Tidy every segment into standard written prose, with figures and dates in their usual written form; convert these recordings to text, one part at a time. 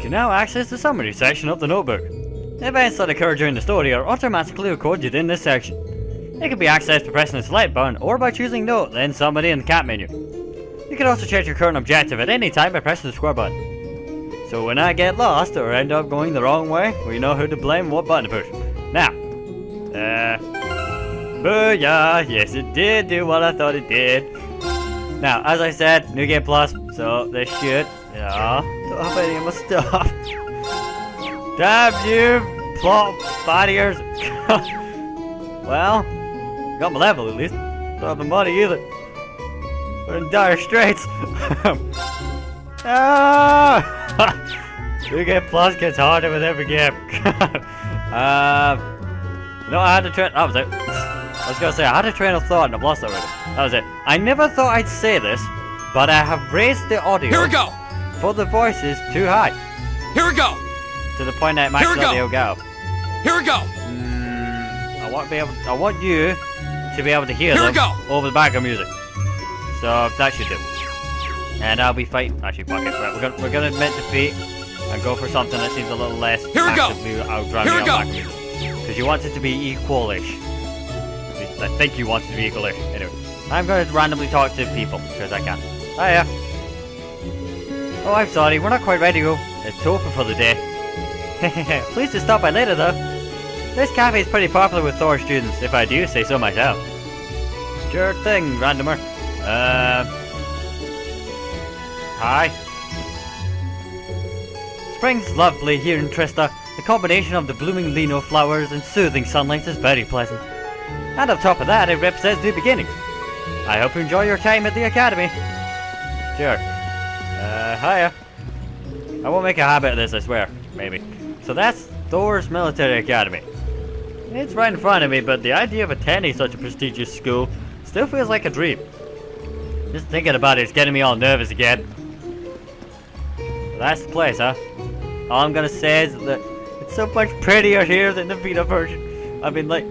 can now access the summary section of the notebook. Events that occur during the story are automatically recorded in this section. It can be accessed by pressing the select button or by choosing Note, then Summary in the cat menu. You can also change your current objective at any time by pressing the square button. So when I get lost or end up going the wrong way, we know who to blame and what button to push. Now, booyah! Yes, it did do what I thought it did. Now, as I said, New Game Plus, so this should, stop any of my stuff. Damn you, plot barriers. Well, got my level at least. Don't have the money either. We're in dire straits. New Game Plus gets harder with every game. No, I had to train. That was it. I was gonna say, I had a train of thought and I've lost it already. That was it. I never thought I'd say this, but I have raised the audio. Here we go! For the voices too high. Here we go! To the point that it makes the audio go. Here we go! I want you to be able to hear them over the background music. So that should do. And I'll be fighting. Actually, fuck it. Right, we're gonna admit defeat and go for something that seems a little less actively outdrive me. Because you want it to be equalish. I think you want it to be equalish. Anyway, I'm going to randomly talk to people because I can. Hiya. Oh, I'm sorry. We're not quite ready to go. It's open for the day. Please to stop by later though. This cafe is pretty popular with Thor students, if I do say so myself. Sure thing, randomer. Hi. Spring's lovely here in Trista. The combination of the blooming lino flowers and soothing sunlight is very pleasant. And on top of that, it represents new beginnings. I hope you enjoy your time at the academy. Sure. Hiya. I won't make a habit of this, I swear. Maybe. So that's Thor's Military Academy. It's right in front of me, but the idea of attending such a prestigious school still feels like a dream. Just thinking about it is getting me all nervous again. So that's the place, huh? All I'm gonna say is that it's so much prettier here than the Vita version. I mean, like,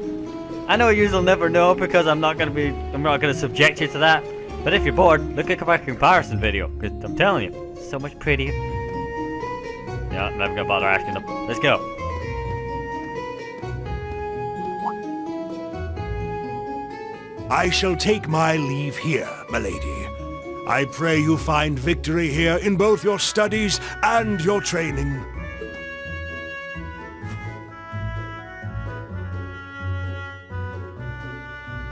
I know you'll never know because I'm not gonna subject you to that. But if you're bored, look at my comparison video, because I'm telling you, it's so much prettier. Yeah, I'm never gonna bother asking them. Let's go. I shall take my leave here, milady. I pray you find victory here in both your studies and your training.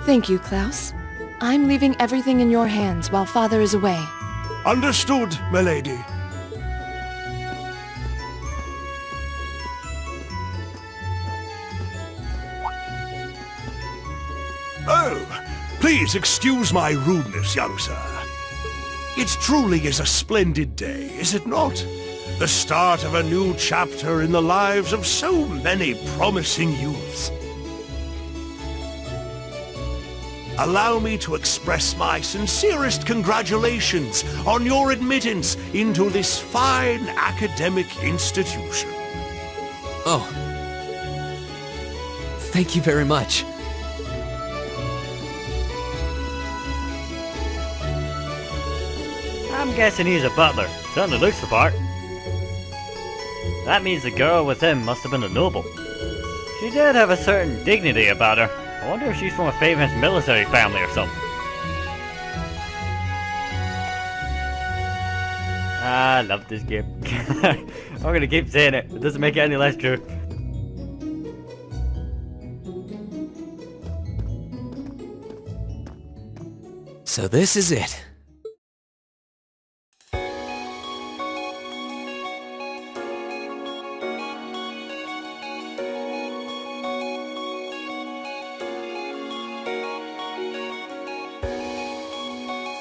Thank you, Klaus. I'm leaving everything in your hands while Father is away. Understood, milady. Oh, please excuse my rudeness, young sir. It truly is a splendid day, is it not? The start of a new chapter in the lives of so many promising youths. Allow me to express my sincerest congratulations on your admittance into this fine academic institution. Oh. Thank you very much. I'm guessing he's a butler. Certainly looks the part. That means the girl with him must have been a noble. She did have a certain dignity about her. I wonder if she's from a famous military family or something. I love this game. I'm gonna keep saying it. It doesn't make it any less true. So this is it.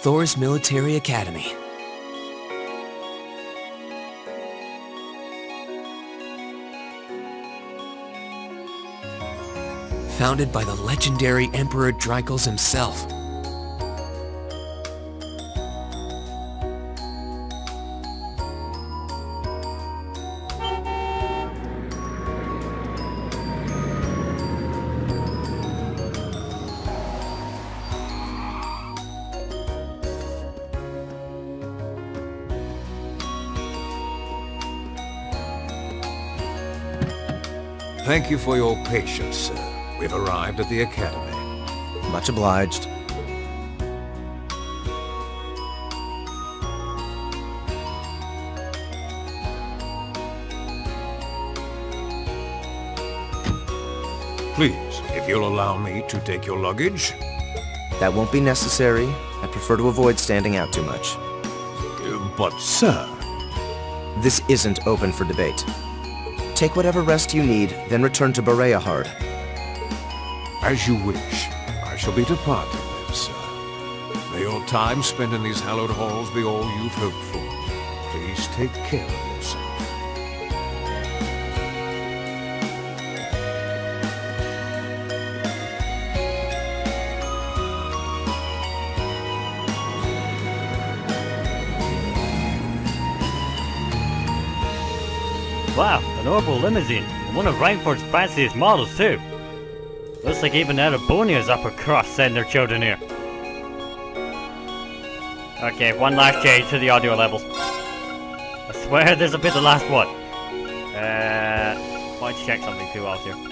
Thor's Military Academy. Founded by the legendary Emperor Dreikels himself. Thank you for your patience, sir. We've arrived at the Academy. Much obliged. Please, if you'll allow me to take your luggage. That won't be necessary. I prefer to avoid standing out too much. But, sir... This isn't open for debate. Take whatever rest you need, then return to Bereahard. As you wish. I shall be departing then, sir. May your time spent in these hallowed halls be all you've hoped for. Please take care of yourself. Wow, an orbital limousine, and one of Reinford's fanciest models too. Looks like even Erebonia's upper crust send their children here. Okay, one last change to the audio levels. I swear this will be the last one. Might check something too else here. No,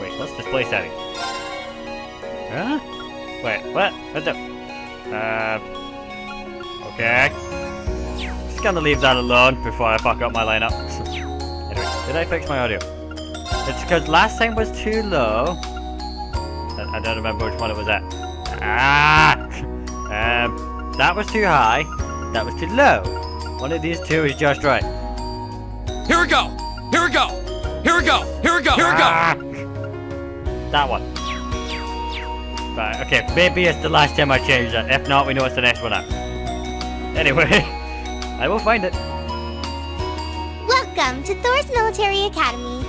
wait, what's display setting? Huh? Wait, what? What the? Okay. Just gonna leave that alone before I fuck up my lineup. Anyway, did I fix my audio? It's because last time was too low. I don't remember which one it was at. That was too high. That was too low. One of these two is just right. Here we go! Here we go! Here we go! Here we go! Here we go! That one. Right, okay, maybe it's the last time I changed that. If not, we know it's the next one up. Anyway, I will find it. Welcome to Thor's Military Academy.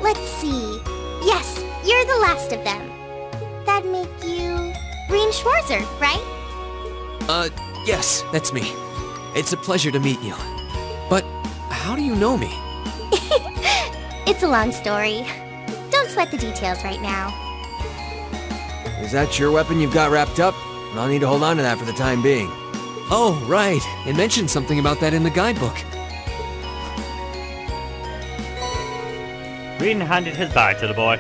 Let's see. Yes, you're the last of them. That'd make you... Green Schwarzer, right? Yes, that's me. It's a pleasure to meet you. But how do you know me? It's a long story. Don't sweat the details right now. Is that your weapon you've got wrapped up? I'll need to hold on to that for the time being. Oh, right. It mentioned something about that in the guidebook. Green handed his bag to the boy.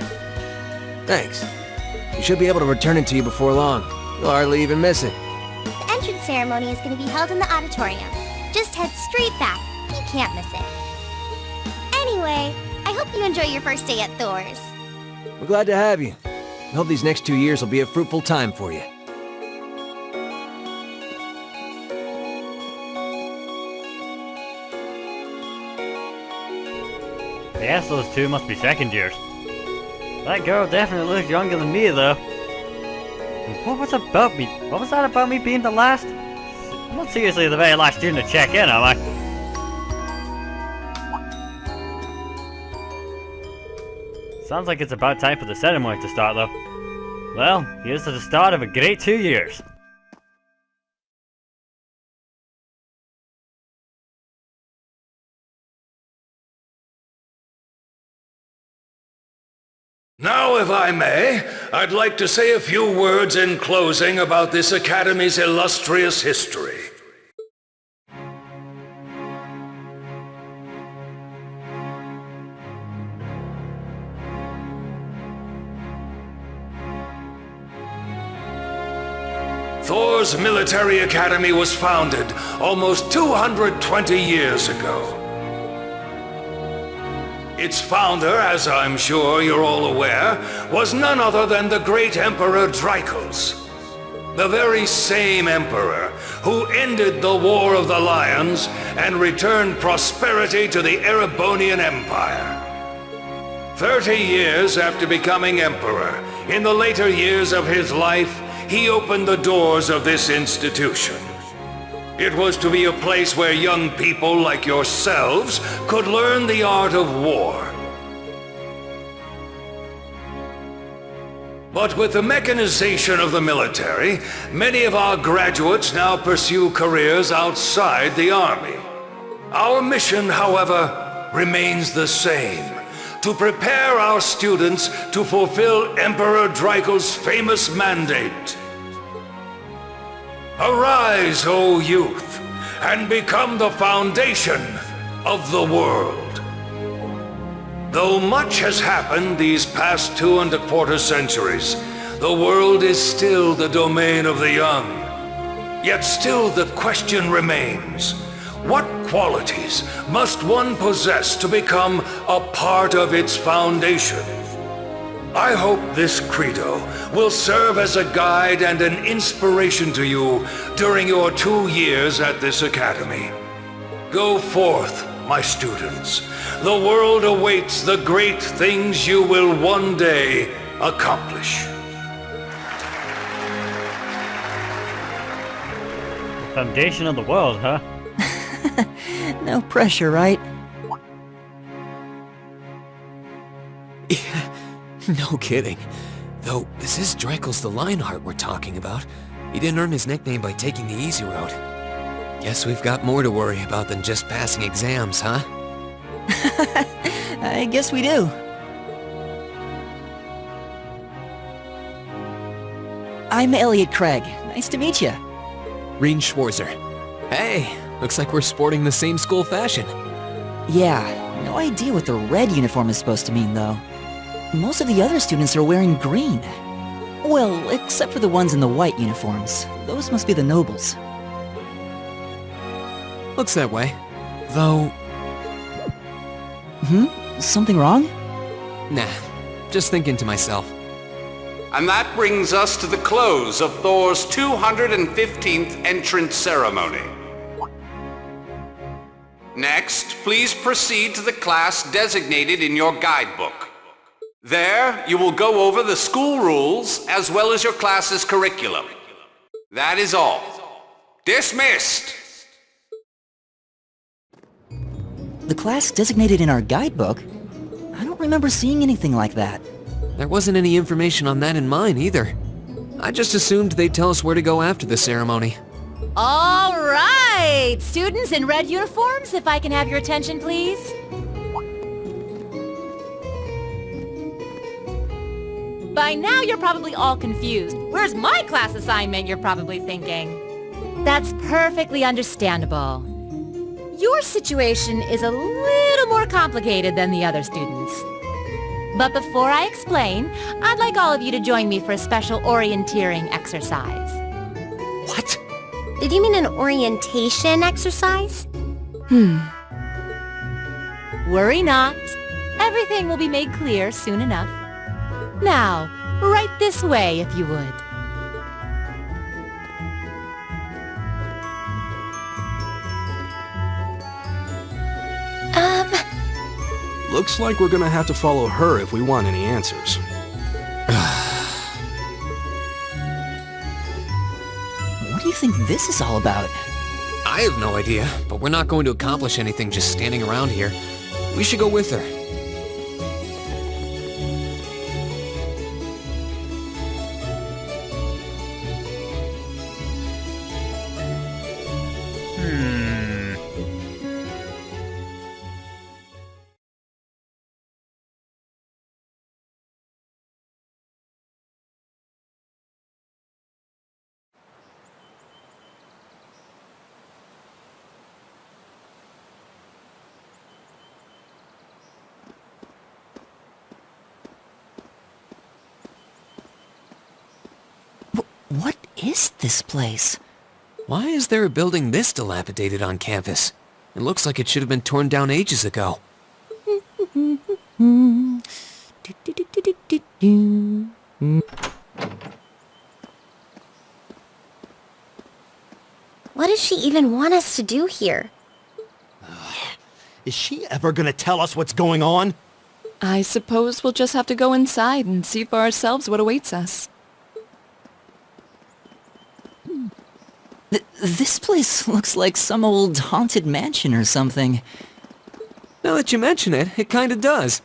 Thanks. We should be able to return it to you before long. You'll hardly even miss it. The entrance ceremony is going to be held in the auditorium. Just head straight back. You can't miss it. Anyway, I hope you enjoy your first day at Thor's. We're glad to have you. I hope these next 2 years will be a fruitful time for you. Yes, those two must be second years. That girl definitely looks younger than me, though. And what was about me? What was that about me being the last? I'm not seriously the very last student to check in, am I? Sounds like it's about time for the ceremony to start, though. Well, here's to the start of a great 2 years. Now, if I may, I'd like to say a few words in closing about this Academy's illustrious history. Thor's Military Academy was founded almost 220 years ago. Its founder, as I'm sure you're all aware, was none other than the great Emperor Drykos. The very same emperor who ended the War of the Lions and returned prosperity to the Erebonian Empire. 30 years after becoming emperor, in the later years of his life, he opened the doors of this institution. It was to be a place where young people like yourselves could learn the art of war. But with the mechanization of the military, many of our graduates now pursue careers outside the army. Our mission, however, remains the same: to prepare our students to fulfill Emperor Drykos' famous mandate. Arise, O youth, and become the foundation of the world. Though much has happened these past 2¼ centuries, the world is still the domain of the young. Yet still the question remains, what qualities must one possess to become a part of its foundation? I hope this credo will serve as a guide and an inspiration to you during your 2 years at this academy. Go forth, my students. The world awaits the great things you will one day accomplish. Foundation of the world, huh? No pressure, right? No kidding. Though, this is Dreikel's the Lionheart we're talking about. He didn't earn his nickname by taking the easy road. Guess we've got more to worry about than just passing exams, huh? I guess we do. I'm Elliot Craig. Nice to meet you. Reen Schwarzer. Hey, looks like we're sporting the same school fashion. Yeah, no idea what the red uniform is supposed to mean, though. Most of the other students are wearing green. Well, except for the ones in the white uniforms. Those must be the nobles. Looks that way. Though, Something wrong? nah, just thinking to myself. And that brings us to the close of Thor's 215th entrance ceremony. Next, please proceed to the class designated in your guidebook. There, you will go over the school rules as well as your class's curriculum. That is all. Dismissed! The class designated in our guidebook? I don't remember seeing anything like that. There wasn't any information on that in mine either. I just assumed they'd tell us where to go after the ceremony. All right! Students in red uniforms, if I can have your attention, please. By now, you're probably all confused. Where's my class assignment, you're probably thinking. That's perfectly understandable. Your situation is a little more complicated than the other students. But before I explain, I'd like all of you to join me for a special orienteering exercise. What? Did you mean an orientation exercise? Worry not. Everything will be made clear soon enough. Now, right this way, if you would. Looks like we're gonna have to follow her if we want any answers. What do you think this is all about? I have no idea, but we're not going to accomplish anything just standing around here. We should go with her. What is this place? Why is there a building this dilapidated on campus? It looks like it should have been torn down ages ago. What does she even want us to do here? Is she ever gonna tell us what's going on? I suppose we'll just have to go inside and see for ourselves what awaits us. This place looks like some old haunted mansion or something. Now that you mention it, it kinda does.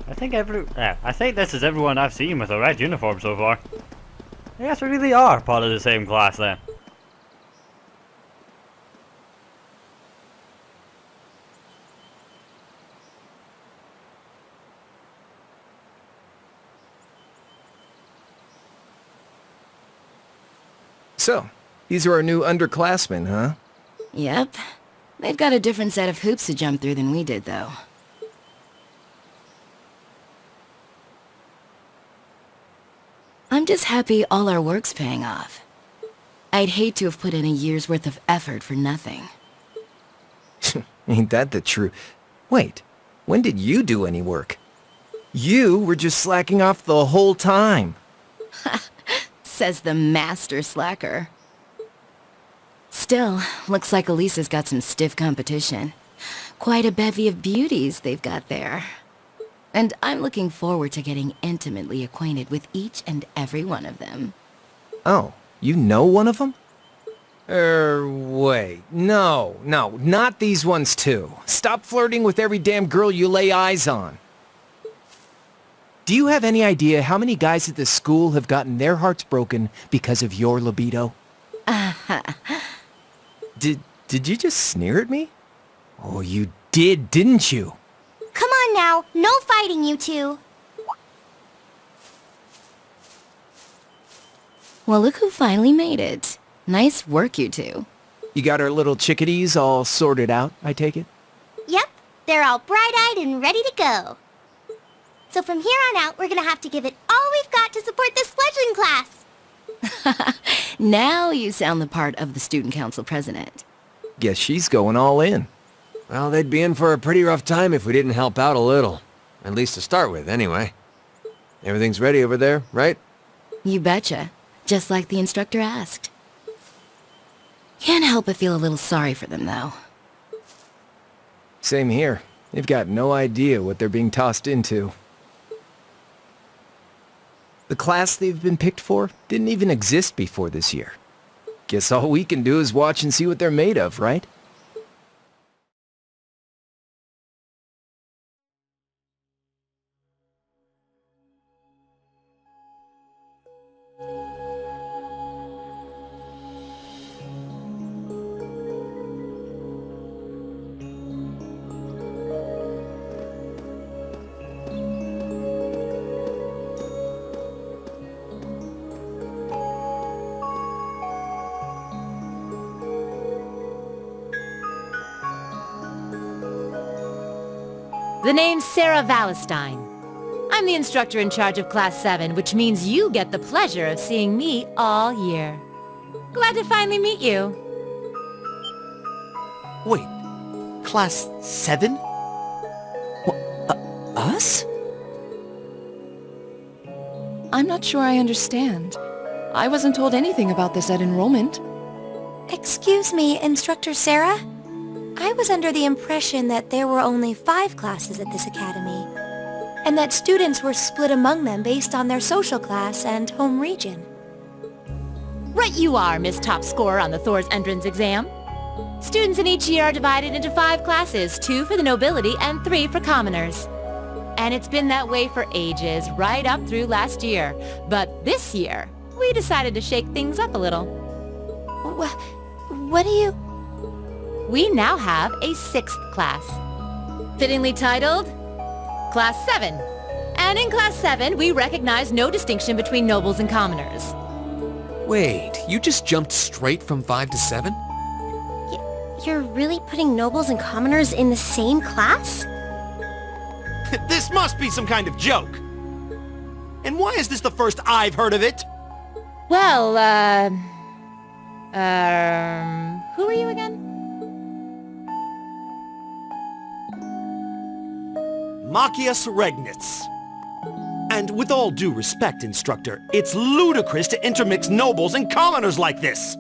I think this is everyone I've seen with a red uniform so far. I guess we really are part of the same class then. So, these are our new underclassmen, huh? Yep. They've got a different set of hoops to jump through than we did, though. I'm just happy all our work's paying off. I'd hate to have put in a year's worth of effort for nothing. Ain't that the truth? Wait, when did you do any work? You were just slacking off the whole time. Says the master slacker. Still, looks like Elisa's got some stiff competition. Quite a bevy of beauties they've got there. And I'm looking forward to getting intimately acquainted with each and every one of them. Oh, you know one of them? Wait. No, not these ones too. Stop flirting with every damn girl you lay eyes on. Do you have any idea how many guys at this school have gotten their hearts broken because of your libido? Did you just sneer at me? Oh, you did, didn't you? Come on now, no fighting, you two. Well, look who finally made it. Nice work, you two. You got our little chickadees all sorted out, I take it? Yep, they're all bright-eyed and ready to go. So from here on out, we're gonna have to give it all we've got to support this fledgling class. Now you sound the part of the student council president. Guess she's going all in. Well, they'd be in for a pretty rough time if we didn't help out a little. At least to start with, anyway. Everything's ready over there, right? You betcha. Just like the instructor asked. Can't help but feel a little sorry for them, though. Same here. They've got no idea what they're being tossed into. The class they've been picked for didn't even exist before this year. Guess all we can do is watch and see what they're made of, right? The name's Sarah Valestine. I'm the instructor in charge of Class 7, which means you get the pleasure of seeing me all year. Glad to finally meet you. Wait, Class 7? Us? I'm not sure I understand. I wasn't told anything about this at enrollment. Excuse me, Instructor Sarah? I was under the impression that there were only 5 classes at this academy, and that students were split among them based on their social class and home region. Right you are, Miss Top Scorer on the Thor's entrance exam. Students in each year are divided into 5 classes, 2 for the nobility and 3 for commoners. And it's been that way for ages, right up through last year. But this year, we decided to shake things up a little. What do you... We now have a 6th class, fittingly titled Class 7. And in Class 7, we recognize no distinction between nobles and commoners. Wait, you just jumped straight from 5 to 7? You're really putting nobles and commoners in the same class? This must be some kind of joke. And why is this the first I've heard of it? Well, who are you again? Machias Regnitz. And with all due respect, Instructor, it's ludicrous to intermix nobles and commoners like this.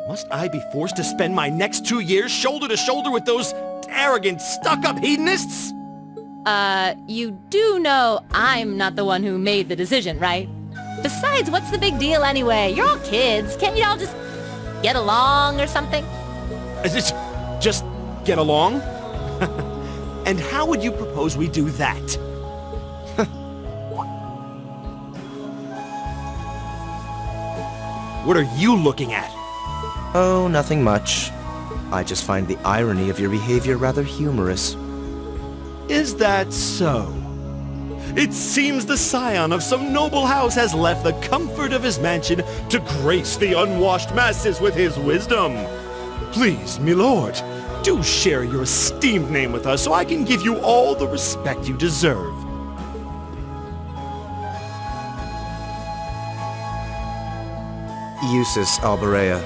Must I be forced to spend my next 2 years shoulder to shoulder with those arrogant, stuck-up hedonists? You do know I'm not the one who made the decision, right? Besides, what's the big deal anyway? You're all kids. Can't you all just get along or something? Is it just get along? And how would you propose we do that? What are you looking at? Oh, nothing much. I just find the irony of your behavior rather humorous. Is that so? It seems the scion of some noble house has left the comfort of his mansion to grace the unwashed masses with his wisdom. Please, my lord, do share your esteemed name with us so I can give you all the respect you deserve. Eustace Alberea.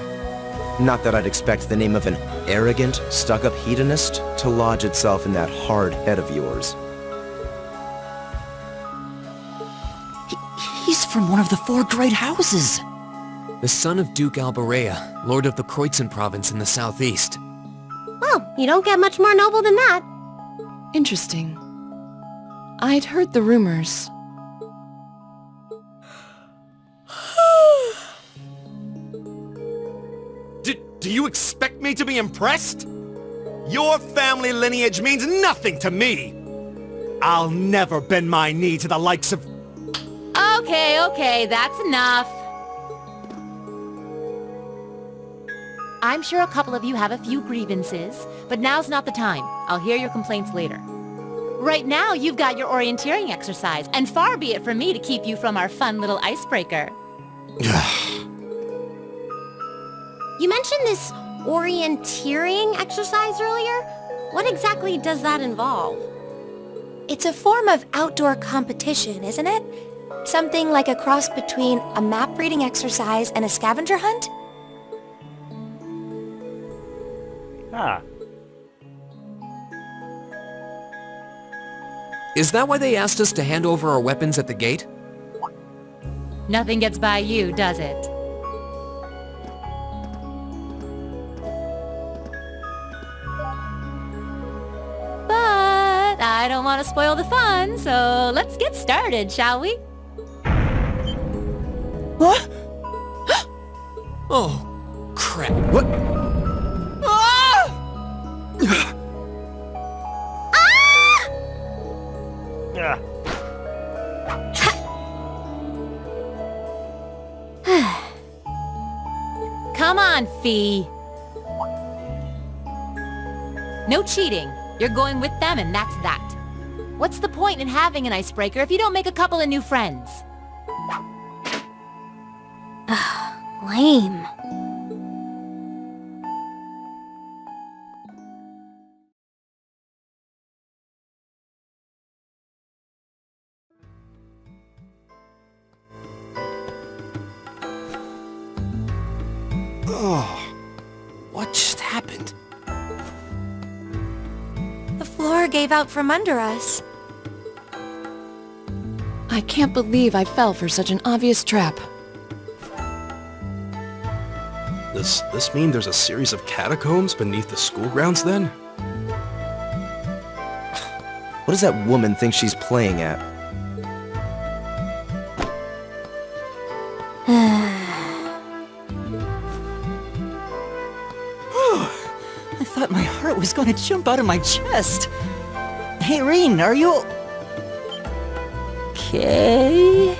Not that I'd expect the name of an arrogant, stuck-up hedonist to lodge itself in that hard head of yours. He's from one of the 4 great houses. The son of Duke Alberea, lord of the Kreutzen province in the southeast. Well, you don't get much more noble than that. Interesting. I'd heard the rumors. Do you expect me to be impressed? Your family lineage means nothing to me. I'll never bend my knee to the likes of... Okay, that's enough. I'm sure a couple of you have a few grievances, but now's not the time. I'll hear your complaints later. Right now, you've got your orienteering exercise, and far be it from me to keep you from our fun little icebreaker. You mentioned this orienteering exercise earlier. What exactly does that involve? It's a form of outdoor competition, isn't it? Something like a cross between a map-reading exercise and a scavenger hunt? Ah. Is that why they asked us to hand over our weapons at the gate? Nothing gets by you, does it? But I don't want to spoil the fun, so let's get started, shall we? What? Oh, crap. What? Yeah. Come on, Fee. No cheating. You're going with them and that's that. What's the point in having an icebreaker if you don't make a couple of new friends? Lame. Oh, what just happened? The floor gave out from under us. I can't believe I fell for such an obvious trap. Does this mean there's a series of catacombs beneath the school grounds then? What does that woman think she's playing at? I thought my heart was going to jump out of my chest. Hey, Reen, are you... okay?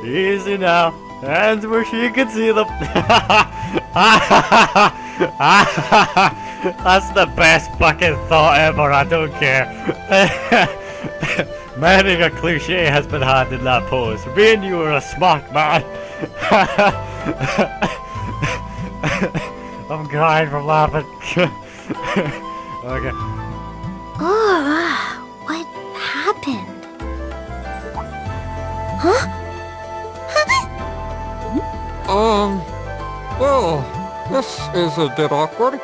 Easy now. Hands where she can see them. That's the best fucking thought ever, I don't care. Many a cliche has been had in that pose. Being you were a smart man. I'm crying from laughing. Okay. Oh, what happened? Huh? Well, this is a bit awkward.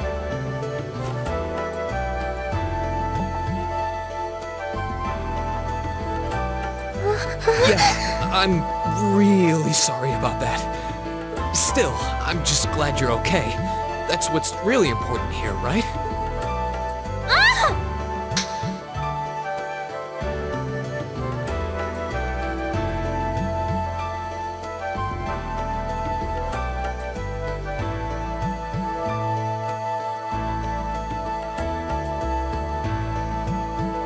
Yeah, I'm really sorry about that. Still, I'm just glad you're okay. That's what's really important here, right?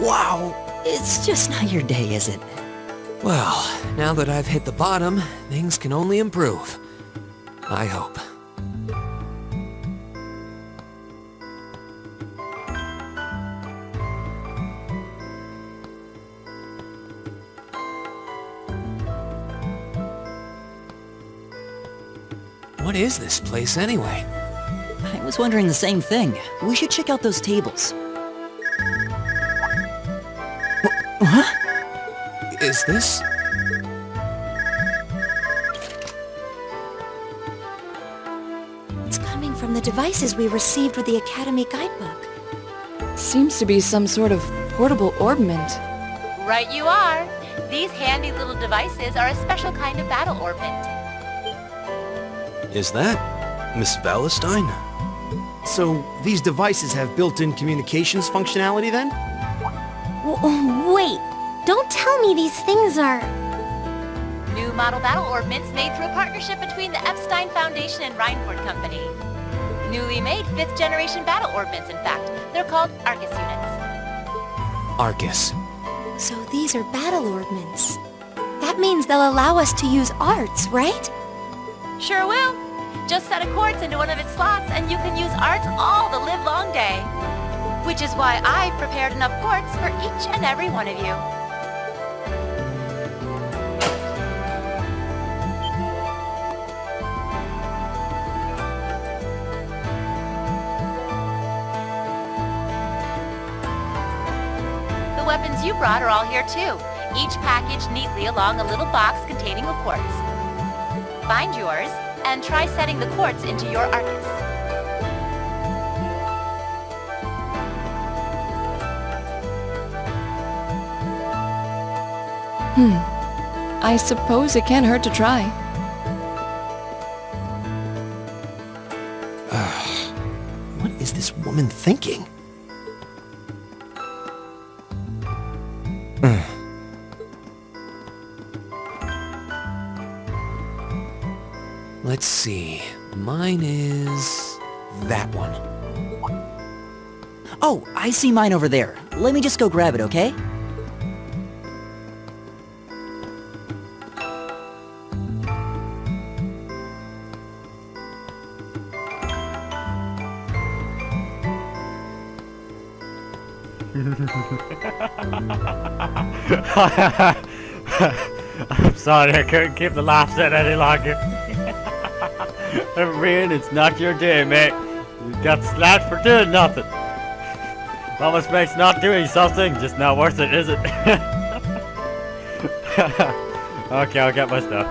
Wow, it's just not your day, is it? Well, now that I've hit the bottom, things can only improve. I hope. What is this place anyway? I was wondering the same thing. We should check out those tables. Huh? Is this? It's coming from the devices we received with the Academy guidebook. Seems to be some sort of portable orbment. Right you are. These handy little devices are a special kind of battle orbment. Is that Miss Valentine? So, these devices have built-in communications functionality then? Wait, don't tell me these things are... New model battle orbments made through a partnership between the Epstein Foundation and Reinford Company. Newly made 5th generation battle orbments, in fact. They're called Arcus units. Arcus. So these are battle orbments. That means they'll allow us to use arts, right? Sure will. Just set a quartz into one of its slots and you can use arts all the livelong day. Which is why I've prepared enough quartz for each and every one of you. The weapons you brought are all here too, each packaged neatly along a little box containing a quartz. Find yours, and try setting the quartz into your Arcus. I suppose it can't hurt to try. What is this woman thinking? Let's see. Mine is... that one. Oh, I see mine over there. Let me just go grab it, okay? I'm sorry, I couldn't keep the laughs in any longer. Rain, it's not your day, mate. You got slapped for doing nothing. Almost makes not doing something just not worth it, is it? Okay, I'll get my stuff.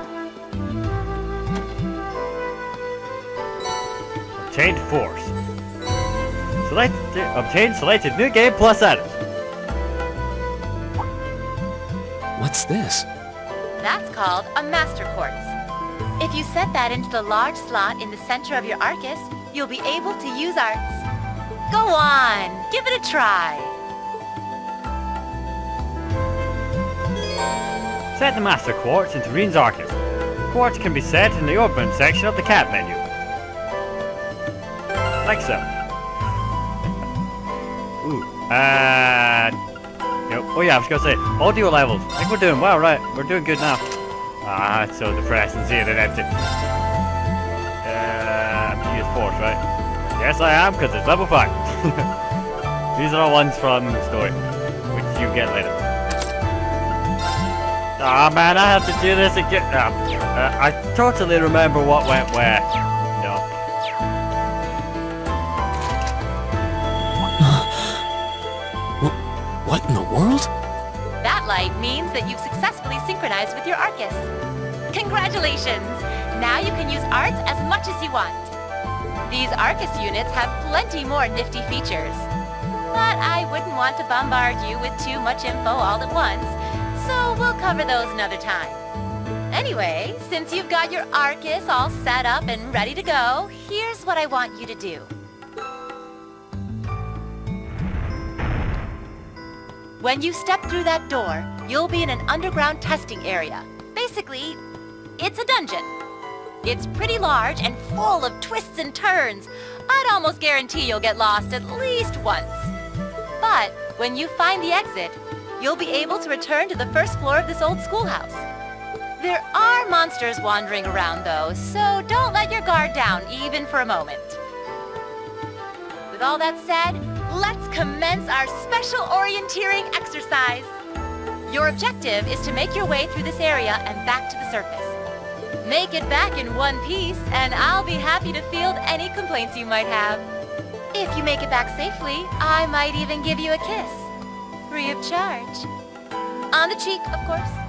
Obtained force. Obtained selected new game plus items. What's this? That's called a Master Quartz. If you set that into the large slot in the center of your Arcus, you'll be able to use arts. Go on, give it a try. Set the Master Quartz into Reen's Arcus. Quartz can be set in the open section of the cat menu. Like so. Ooh, yep. Oh yeah, I was gonna say, audio levels. I think we're doing well, right? We're doing good now. Ah, it's so depressing seeing it empty. I'm to use force, right? Yes, I am, because it's level 5. These are all ones from the story, which you get later. Ah, man, I have to do this again. I totally remember what went where. No. What in the world? That light means that you've successfully synchronized with your Arcus. Congratulations! Now you can use arts as much as you want. These Arcus units have plenty more nifty features. But I wouldn't want to bombard you with too much info all at once, so we'll cover those another time. Anyway, since you've got your Arcus all set up and ready to go, here's what I want you to do. When you step through that door, you'll be in an underground testing area. Basically, it's a dungeon. It's pretty large and full of twists and turns. I'd almost guarantee you'll get lost at least once. But when you find the exit, you'll be able to return to the first floor of this old schoolhouse. There are monsters wandering around though, so don't let your guard down even for a moment. With all that said, let's commence our special orienteering exercise. Your objective is to make your way through this area and back to the surface. Make it back in one piece, and I'll be happy to field any complaints you might have. If you make it back safely, I might even give you a kiss. Free of charge. On the cheek, of course.